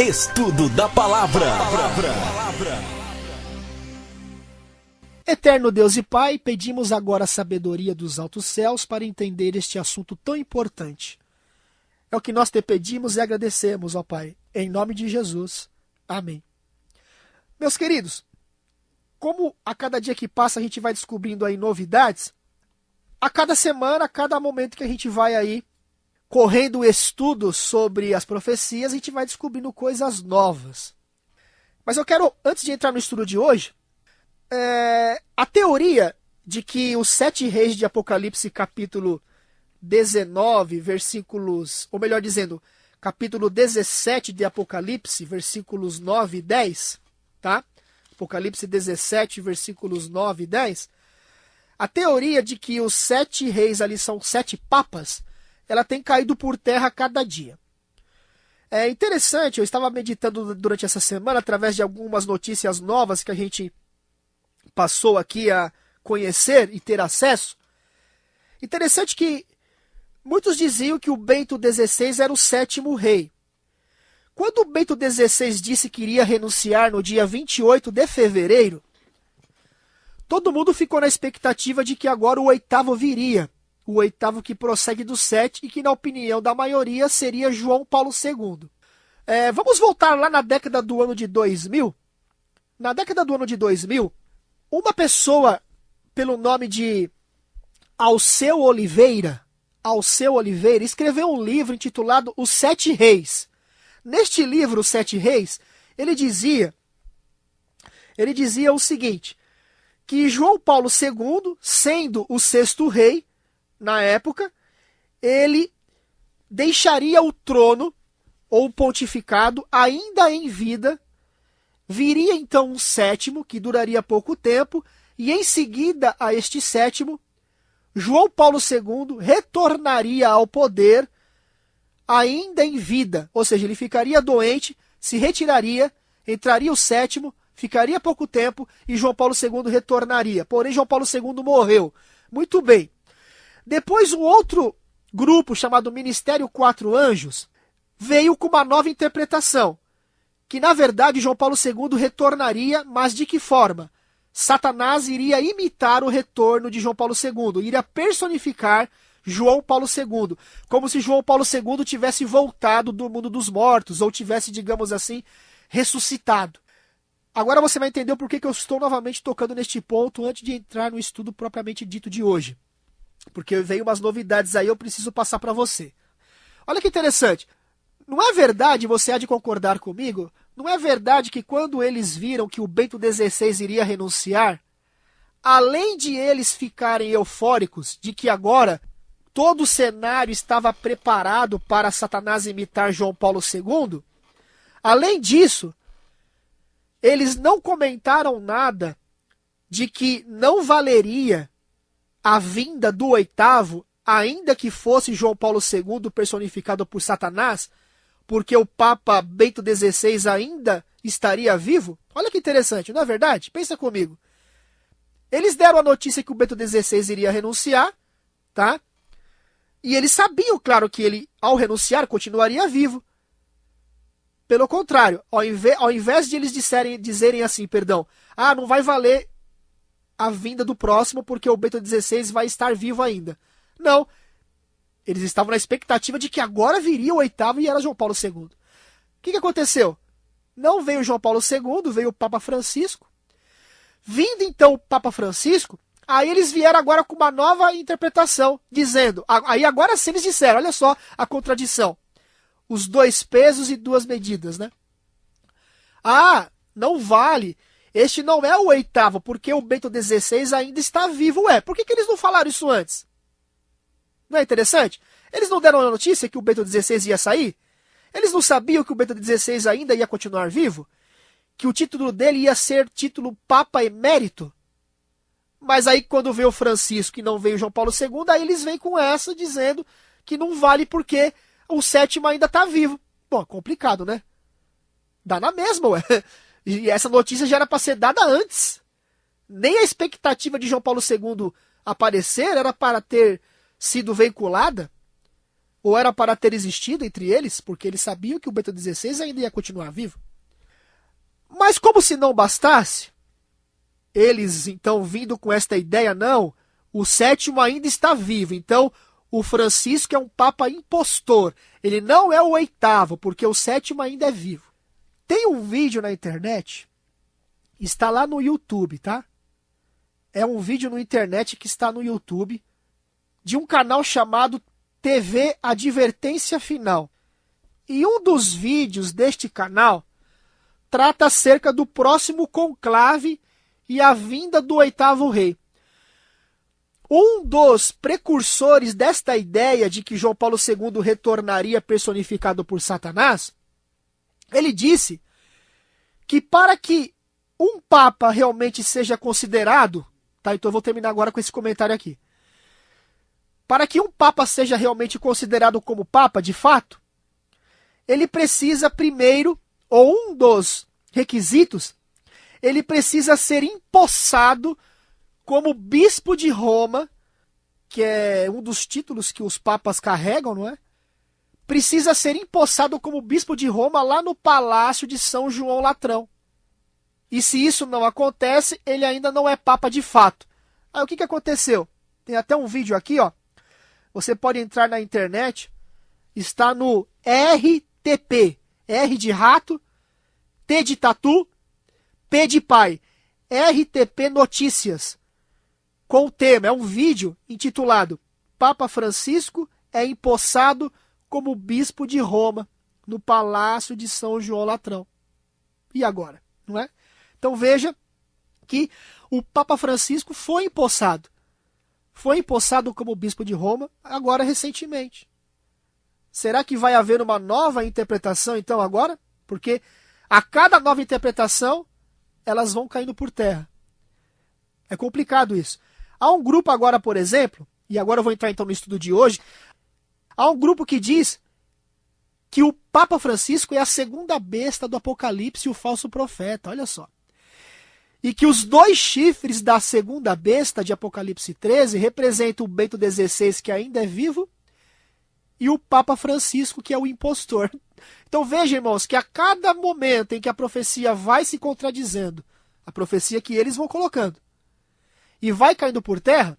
Estudo da Palavra. Eterno Deus e Pai, pedimos agora a sabedoria dos altos céus para entender este assunto tão importante. É o que nós te pedimos e agradecemos, ó Pai, em nome de Jesus. Amém. Meus queridos, como a cada dia que passa a gente vai descobrindo aí novidades, a cada semana, a cada momento que a gente vai aí correndo estudos sobre as profecias, a gente vai descobrindo coisas novas. Mas eu quero, antes de entrar no estudo de hoje, a teoria de que os 7 reis de Apocalipse, capítulo 19, versículos, ou melhor dizendo, capítulo 17 de Apocalipse, versículos 9 e 10, tá? Apocalipse 17, versículos 9 e 10. A teoria de que os 7 reis ali são 7 papas, ela tem caído por terra a cada dia. É interessante, eu estava meditando durante essa semana, através de algumas notícias novas que a gente passou aqui a conhecer e ter acesso. Interessante que muitos diziam que o Bento XVI era o 7º rei. Quando o Bento XVI disse que iria renunciar no dia 28 de fevereiro, todo mundo ficou na expectativa de que agora o 8º viria. O 8º que prossegue do 7 e que, na opinião da maioria, seria João Paulo II. Vamos voltar lá na década do ano de 2000. Na década do ano de 2000, uma pessoa pelo nome de Alceu Oliveira, escreveu um livro intitulado Os 7 Reis. Neste livro, Os 7 Reis, ele dizia o seguinte, que João Paulo II, sendo o 6º rei, na época, ele deixaria o trono, ou pontificado, ainda em vida, viria então um 7º, que duraria pouco tempo, e em seguida a este 7º, João Paulo II retornaria ao poder ainda em vida, ou seja, ele ficaria doente, se retiraria, entraria o 7º, ficaria pouco tempo e João Paulo II retornaria. Porém, João Paulo II morreu. Muito bem. Depois, um outro grupo chamado Ministério 4 Anjos veio com uma nova interpretação, que na verdade João Paulo II retornaria, mas de que forma? Satanás iria imitar o retorno de João Paulo II, iria personificar João Paulo II, como se João Paulo II tivesse voltado do mundo dos mortos, ou tivesse, digamos assim, ressuscitado. Agora você vai entender o porquê que eu estou novamente tocando neste ponto antes de entrar no estudo propriamente dito de hoje. Porque veio umas novidades aí, eu preciso passar para você. Olha que interessante. Não é verdade, você há de concordar comigo, não é verdade que quando eles viram que o Bento XVI iria renunciar, além de eles ficarem eufóricos de que agora todo o cenário estava preparado para Satanás imitar João Paulo II, além disso, eles não comentaram nada de que não valeria a vinda do 8º, ainda que fosse João Paulo II personificado por Satanás, porque o Papa Bento XVI ainda estaria vivo? Olha que interessante, não é verdade? Pensa comigo. Eles deram a notícia que o Bento XVI iria renunciar, tá? E eles sabiam, claro, que ele, ao renunciar, continuaria vivo. Pelo contrário, ao invés de eles dizerem assim, não vai valer a vinda do próximo porque o Bento XVI vai estar vivo ainda. Não. Eles estavam na expectativa de que agora viria o 8º e era João Paulo II. O que aconteceu? Não veio João Paulo II, veio o Papa Francisco. Vindo então o Papa Francisco, aí eles vieram agora com uma nova interpretação, dizendo, aí agora sim eles disseram, olha só a contradição. Os 2 pesos e 2 medidas, né? Não vale. Este não é o 8º, porque o Bento XVI ainda está vivo. Por que eles não falaram isso antes? Não é interessante? Eles não deram a notícia que o Bento XVI ia sair? Eles não sabiam que o Bento XVI ainda ia continuar vivo? Que o título dele ia ser título Papa Emérito? Mas aí quando veio o Francisco e não veio João Paulo II, aí eles vêm com essa dizendo que não vale porque o 7º ainda está vivo. Bom, complicado, né? Dá na mesma, ué. E essa notícia já era para ser dada antes. Nem a expectativa de João Paulo II aparecer era para ter sido veiculada. ou era para ter existido entre eles, porque eles sabiam que o Bento XVI ainda ia continuar vivo. Mas como se não bastasse, eles então vindo com esta ideia, não, o sétimo ainda está vivo, então o Francisco é um papa impostor, ele não é o oitavo, porque o sétimo ainda é vivo. Tem um vídeo na internet, está lá no YouTube, tá? É um vídeo na internet que está no YouTube, de um canal chamado TV Advertência Final. E um dos vídeos deste canal trata acerca do próximo conclave e a vinda do oitavo rei. Um dos precursores desta ideia de que João Paulo II retornaria personificado por Satanás, ele disse que para que um papa realmente seja considerado, tá? Então eu vou terminar agora com esse comentário aqui. Para que um papa seja realmente considerado como papa, de fato, ele precisa primeiro, ou um dos requisitos, ele precisa ser empossado como bispo de Roma, que é um dos títulos que os papas carregam, não é? Precisa ser empossado como bispo de Roma lá no Palácio de São João Latrão. E se isso não acontece, ele ainda não é papa de fato. Aí o que aconteceu? Tem até um vídeo aqui, ó. Você pode entrar na internet, está no RTP, R de rato, T de tatu, P de pai, RTP Notícias, com o tema, é um vídeo intitulado Papa Francisco é empossado como bispo de Roma, no Palácio de São João Latrão. E agora? Não é? Então veja que o Papa Francisco foi empossado. Foi empossado como bispo de Roma, agora recentemente. Será que vai haver uma nova interpretação então agora? Porque a cada nova interpretação, elas vão caindo por terra. É complicado isso. Há um grupo agora, por exemplo, e agora eu vou entrar então no estudo de hoje, há um grupo que diz que o Papa Francisco é a segunda besta do Apocalipse e o falso profeta, olha só. E que os dois chifres da segunda besta de Apocalipse 13 representam o Bento XVI, que ainda é vivo, e o Papa Francisco, que é o impostor. Então veja, irmãos, que a cada momento em que a profecia vai se contradizendo, a profecia que eles vão colocando, e vai caindo por terra,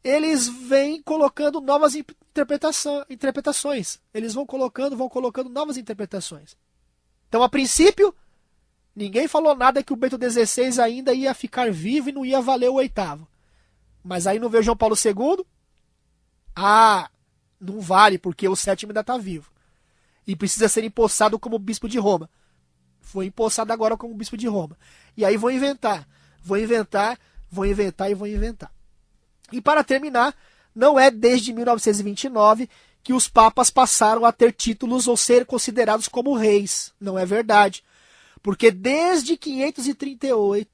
eles vêm colocando novas interpretações. Eles vão colocando novas interpretações. Então, a princípio, ninguém falou nada que o Bento XVI ainda ia ficar vivo e não ia valer o oitavo. Mas aí não veio João Paulo II. Ah, não vale, porque o sétimo ainda está vivo. E precisa ser empossado como bispo de Roma. Foi empossado agora como bispo de Roma. E aí vão inventar. E para terminar, não é desde 1929 que os papas passaram a ter títulos ou ser considerados como reis. Não é verdade. Porque desde 538,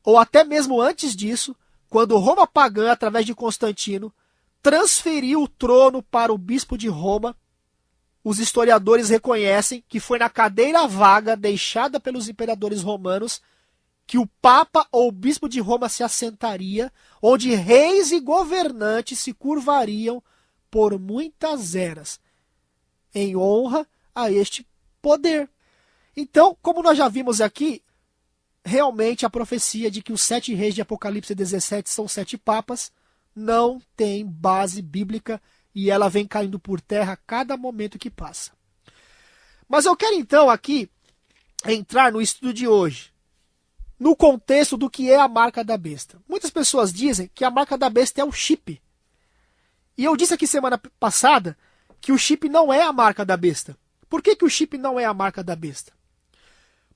ou até mesmo antes disso, quando Roma pagã, através de Constantino, transferiu o trono para o bispo de Roma, os historiadores reconhecem que foi na cadeira vaga deixada pelos imperadores romanos que o Papa ou o Bispo de Roma se assentaria, onde reis e governantes se curvariam por muitas eras, em honra a este poder. Então, como nós já vimos aqui, realmente a profecia de que os 7 reis de Apocalipse 17 são 7 papas não tem base bíblica e ela vem caindo por terra a cada momento que passa. Mas eu quero então aqui entrar no estudo de hoje, no contexto do que é a marca da besta. Muitas pessoas dizem que a marca da besta é o chip. E eu disse aqui semana passada que o chip não é a marca da besta. Por que o chip não é a marca da besta?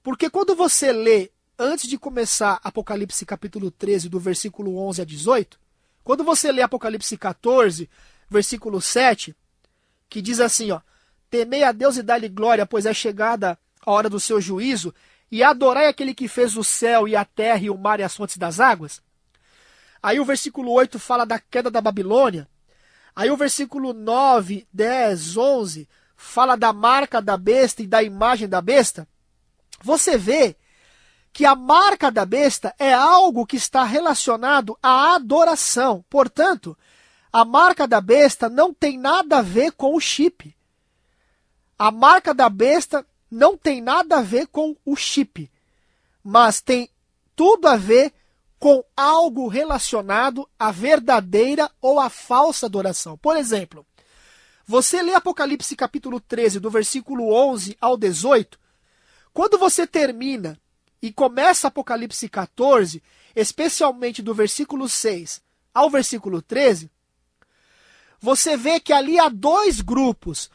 Porque quando você lê, antes de começar Apocalipse capítulo 13, do versículo 11 a 18, quando você lê Apocalipse 14, versículo 7, que diz assim, ó, temei a Deus e dai-lhe glória, pois é chegada a hora do seu juízo, e adorai aquele que fez o céu e a terra e o mar e as fontes das águas. Aí o versículo 8 fala da queda da Babilônia. Aí o versículo 9, 10, 11 fala da marca da besta e da imagem da besta. Você vê que a marca da besta é algo que está relacionado à adoração. Portanto, A marca da besta não tem nada a ver com o chip. A marca da besta não tem nada a ver com o chip, mas tem tudo a ver com algo relacionado à verdadeira ou à falsa adoração. Por exemplo, você lê Apocalipse capítulo 13, do versículo 11 ao 18, quando você termina e começa Apocalipse 14, especialmente do versículo 6 ao versículo 13, você vê que ali há dois grupos.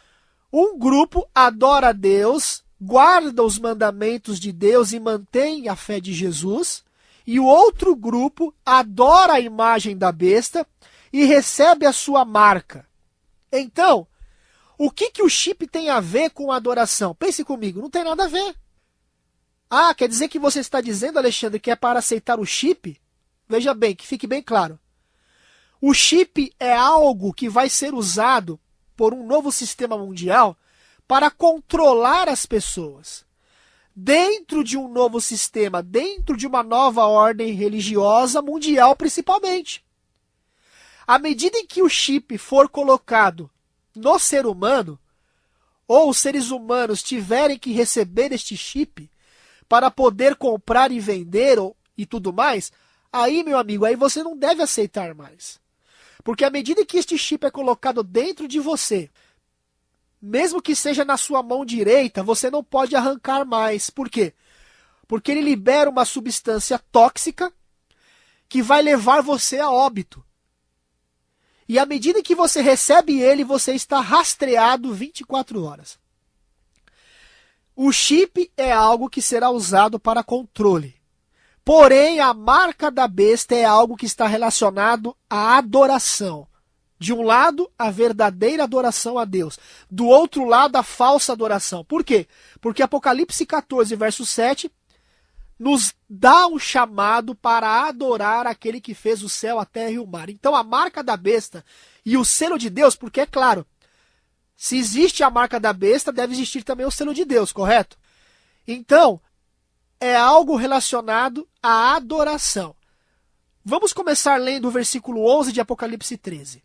Um grupo adora a Deus, guarda os mandamentos de Deus e mantém a fé de Jesus, e o outro grupo adora a imagem da besta e recebe a sua marca. Então, o que o chip tem a ver com a adoração? Pense comigo, não tem nada a ver. Ah, quer dizer que você está dizendo, Alexandre, que é para aceitar o chip? Veja bem, que fique bem claro. O chip é algo que vai ser usado por um novo sistema mundial para controlar as pessoas. Dentro de um novo sistema, dentro de uma nova ordem religiosa mundial principalmente. À medida em que o chip for colocado no ser humano, ou os seres humanos tiverem que receber este chip para poder comprar e vender e tudo mais, aí, meu amigo, aí você não deve aceitar mais. Porque à medida que este chip é colocado dentro de você, mesmo que seja na sua mão direita, você não pode arrancar mais. Por quê? Porque ele libera uma substância tóxica que vai levar você a óbito. E à medida que você recebe ele, você está rastreado 24 horas. O chip é algo que será usado para controle. Porém, a marca da besta é algo que está relacionado à adoração. De um lado, a verdadeira adoração a Deus. Do outro lado, a falsa adoração. Por quê? Porque Apocalipse 14, verso 7, nos dá um chamado para adorar aquele que fez o céu, a terra e o mar. Então, a marca da besta e o selo de Deus, porque é claro, se existe a marca da besta, deve existir também o selo de Deus, correto? Então, é algo relacionado à adoração. Vamos começar lendo o versículo 11 de Apocalipse 13.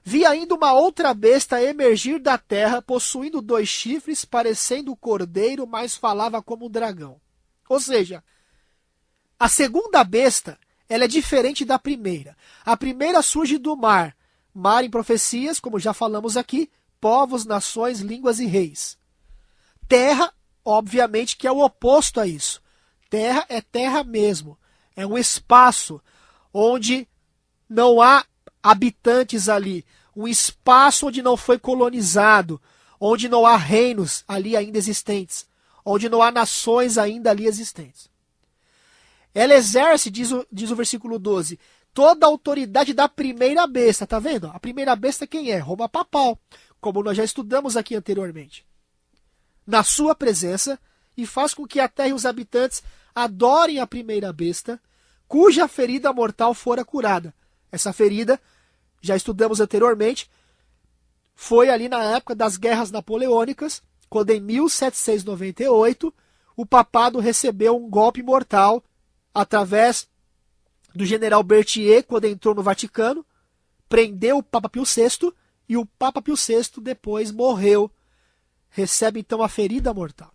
Vi ainda uma outra besta emergir da terra, possuindo 2 chifres, parecendo cordeiro, mas falava como um dragão. Ou seja, a segunda besta, ela é diferente da primeira. A primeira surge do mar. Mar em profecias, como já falamos aqui, povos, nações, línguas e reis. Terra, obviamente, que é o oposto a isso. Terra é terra mesmo. É um espaço onde não há habitantes ali. Um espaço onde não foi colonizado. Onde não há reinos ali ainda existentes. Onde não há nações ainda ali existentes. Ela exerce, diz o versículo 12, toda a autoridade da primeira besta. Tá vendo? A primeira besta quem é? Roma papal. Como nós já estudamos aqui anteriormente. Na sua presença, e faz com que a terra e os habitantes adorem a primeira besta, cuja ferida mortal fora curada. Essa ferida, já estudamos anteriormente, foi ali na época das guerras napoleônicas, quando em 1798 o papado recebeu um golpe mortal através do general Berthier, quando entrou no Vaticano, prendeu o Papa Pio VI, e o Papa Pio VI depois morreu. Recebe então a ferida mortal.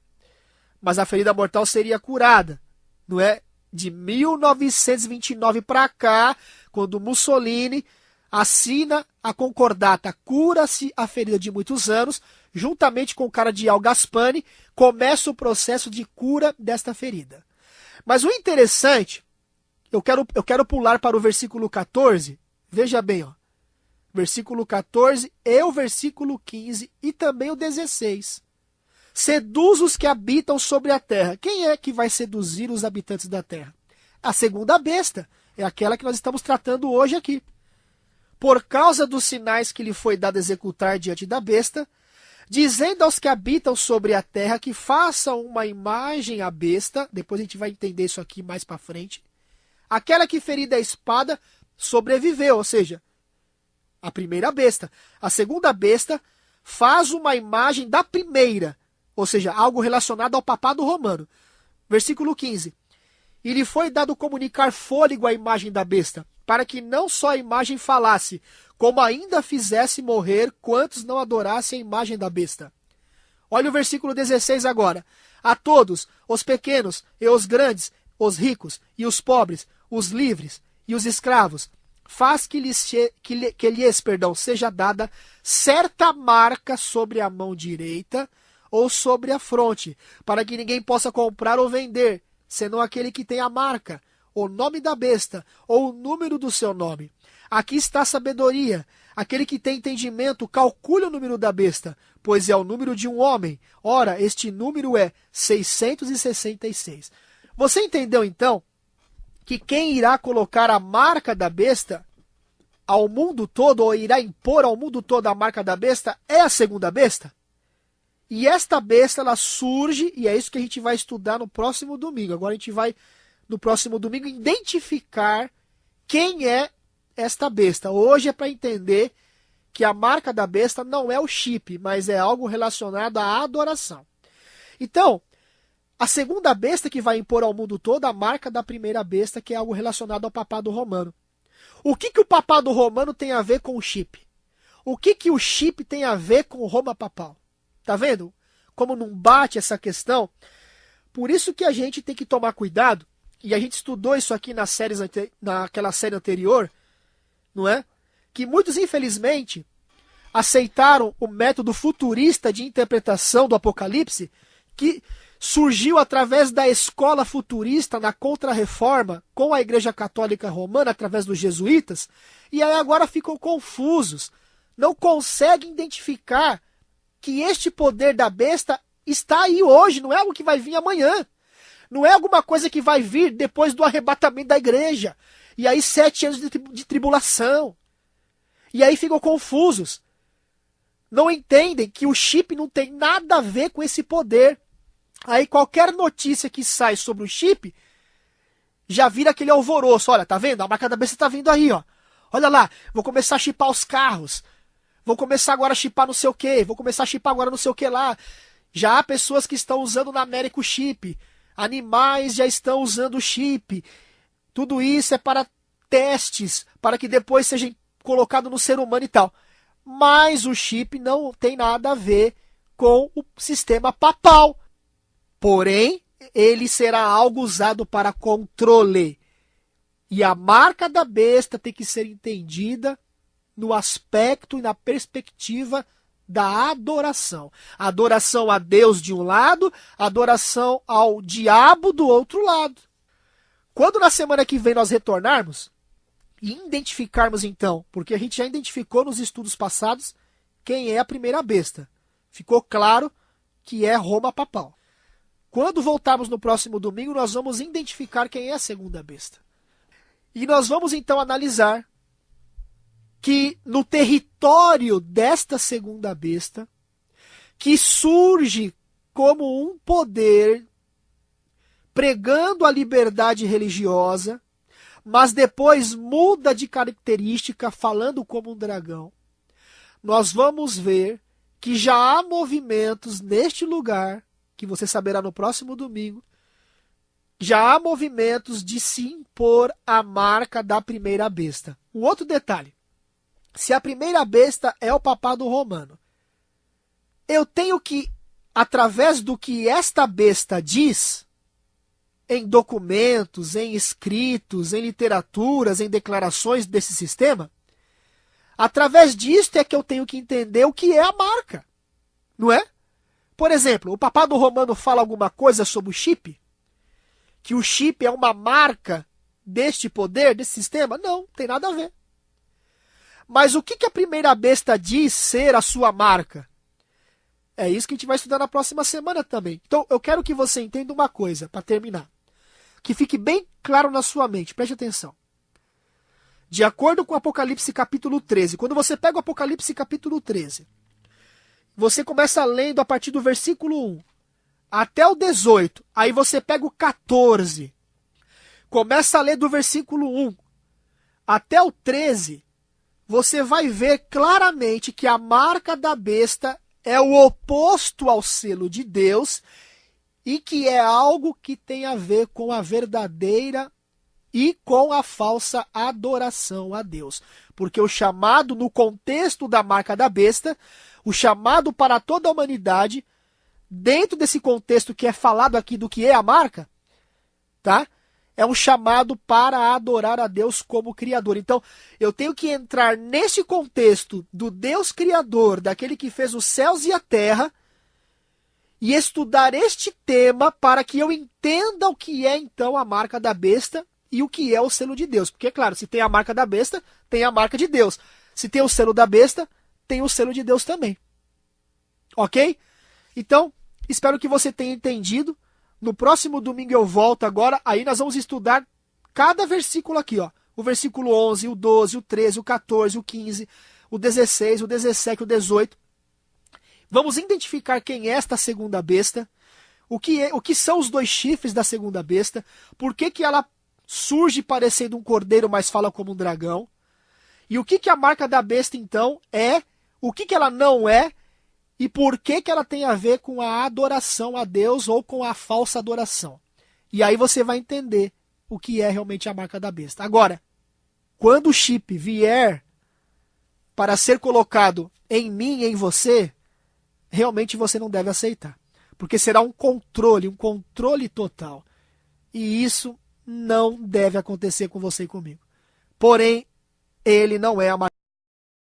Mas a ferida mortal seria curada, não é? De 1929 para cá, quando Mussolini assina a concordata, cura-se a ferida de muitos anos, juntamente com o cardeal Gaspani, começa o processo de cura desta ferida. Mas o interessante, eu quero pular para o versículo 14, veja bem, ó. Versículo 14 e o versículo 15 e também o 16. Seduz os que habitam sobre a terra. Quem é que vai seduzir os habitantes da terra? A segunda besta. É aquela que nós estamos tratando hoje aqui. Por causa dos sinais que lhe foi dado executar diante da besta, dizendo aos que habitam sobre a terra que façam uma imagem à besta, depois a gente vai entender isso aqui mais para frente, aquela que ferida a espada sobreviveu, ou seja, a primeira besta. A segunda besta faz uma imagem da primeira, ou seja, algo relacionado ao papado romano. Versículo 15. E lhe foi dado comunicar fôlego à imagem da besta, para que não só a imagem falasse, como ainda fizesse morrer quantos não adorassem a imagem da besta. Olha o versículo 16 agora. A todos, os pequenos e os grandes, os ricos e os pobres, os livres e os escravos, faz que lhes seja dada certa marca sobre a mão direita ou sobre a fronte, para que ninguém possa comprar ou vender, senão aquele que tem a marca, o nome da besta ou o número do seu nome. Aqui está a sabedoria. Aquele que tem entendimento, calcule o número da besta, pois é o número de um homem. Ora, este número é 666. Você entendeu, então, que quem irá colocar a marca da besta ao mundo todo, ou irá impor ao mundo todo a marca da besta, é a segunda besta? E esta besta, ela surge, e é isso que a gente vai estudar no próximo domingo. Agora a gente vai, no próximo domingo, identificar quem é esta besta. Hoje é para entender que a marca da besta não é o chip, mas é algo relacionado à adoração. Então, a segunda besta que vai impor ao mundo todo a marca da primeira besta, que é algo relacionado ao papado romano. O que o papado romano tem a ver com o chip? O que o chip tem a ver com o Roma papal? Tá vendo como não bate essa questão? Por isso que a gente tem que tomar cuidado, e a gente estudou isso aqui naquela série anterior, não é? Que muitos, infelizmente, aceitaram o método futurista de interpretação do Apocalipse, que surgiu através da escola futurista na Contra-Reforma com a Igreja Católica Romana, através dos jesuítas, e aí agora ficam confusos. Não conseguem identificar que este poder da besta está aí hoje, não é algo que vai vir amanhã. Não é alguma coisa que vai vir depois do arrebatamento da igreja. E aí 7 anos de tribulação. E aí ficam confusos. Não entendem que o chip não tem nada a ver com esse poder. Aí qualquer notícia que sai sobre o chip já vira aquele alvoroço. Olha, tá vendo? A marca da besta tá vindo aí, ó. Olha lá, vou começar a chipar os carros. Vou começar agora a chipar não sei o quê. Vou começar a chipar agora não sei o que lá. Já há pessoas que estão usando na América o chip. Animais já estão usando o chip. Tudo isso é para testes, para que depois seja colocado no ser humano e tal. Mas o chip não tem nada a ver com o sistema papal. Porém, ele será algo usado para controle. E a marca da besta tem que ser entendida no aspecto e na perspectiva da adoração. Adoração a Deus de um lado, adoração ao diabo do outro lado. Quando na semana que vem nós retornarmos e identificarmos então, porque a gente já identificou nos estudos passados quem é a primeira besta. Ficou claro que é Roma papal. Quando voltarmos no próximo domingo, nós vamos identificar quem é a segunda besta. E nós vamos então analisar que no território desta segunda besta, que surge como um poder pregando a liberdade religiosa, mas depois muda de característica falando como um dragão, nós vamos ver que já há movimentos neste lugar, que você saberá no próximo domingo, já há movimentos de se impor a marca da primeira besta. Um outro detalhe. Se a primeira besta é o papado romano, eu tenho que, através do que esta besta diz, em documentos, em escritos, em literaturas, em declarações desse sistema, através disto é que eu tenho que entender o que é a marca, não é? Por exemplo, o papado romano fala alguma coisa sobre o chip? Que o chip é uma marca deste poder, desse sistema? Não, tem nada a ver. Mas o que a primeira besta diz ser a sua marca? É isso que a gente vai estudar na próxima semana também. Então, eu quero que você entenda uma coisa, para terminar. Que fique bem claro na sua mente, preste atenção. De acordo com Apocalipse capítulo 13, quando você pega o Apocalipse capítulo 13, você começa lendo a partir do versículo 1 até o 18, aí você pega o 14, começa a ler do versículo 1 até o 13, você vai ver claramente que a marca da besta é o oposto ao selo de Deus e que é algo que tem a ver com a verdadeira e com a falsa adoração a Deus. Porque o chamado no contexto da marca da besta, o chamado para toda a humanidade, dentro desse contexto que é falado aqui do que é a marca, tá? É um chamado para adorar a Deus como Criador. Então, eu tenho que entrar nesse contexto do Deus Criador, daquele que fez os céus e a terra, e estudar este tema para que eu entenda o que é, então, a marca da besta e o que é o selo de Deus. Porque, claro, se tem a marca da besta, tem a marca de Deus. Se tem o selo da besta, tem o selo de Deus também. Ok? Então, espero que você tenha entendido. No próximo domingo eu volto agora, aí nós vamos estudar cada versículo aqui, ó. O versículo 11, o 12, o 13, o 14, o 15, o 16, o 17, o 18. Vamos identificar quem é esta segunda besta, o que são os dois chifres da segunda besta, por que ela surge parecendo um cordeiro, mas fala como um dragão, e o que a marca da besta, então, é, o que ela não é, e por que ela tem a ver com a adoração a Deus ou com a falsa adoração. E aí você vai entender o que é realmente a marca da besta. Agora, quando o chip vier para ser colocado em mim e em você, realmente você não deve aceitar. Porque será um controle total. E isso não deve acontecer com você e comigo. Porém, ele não é a marca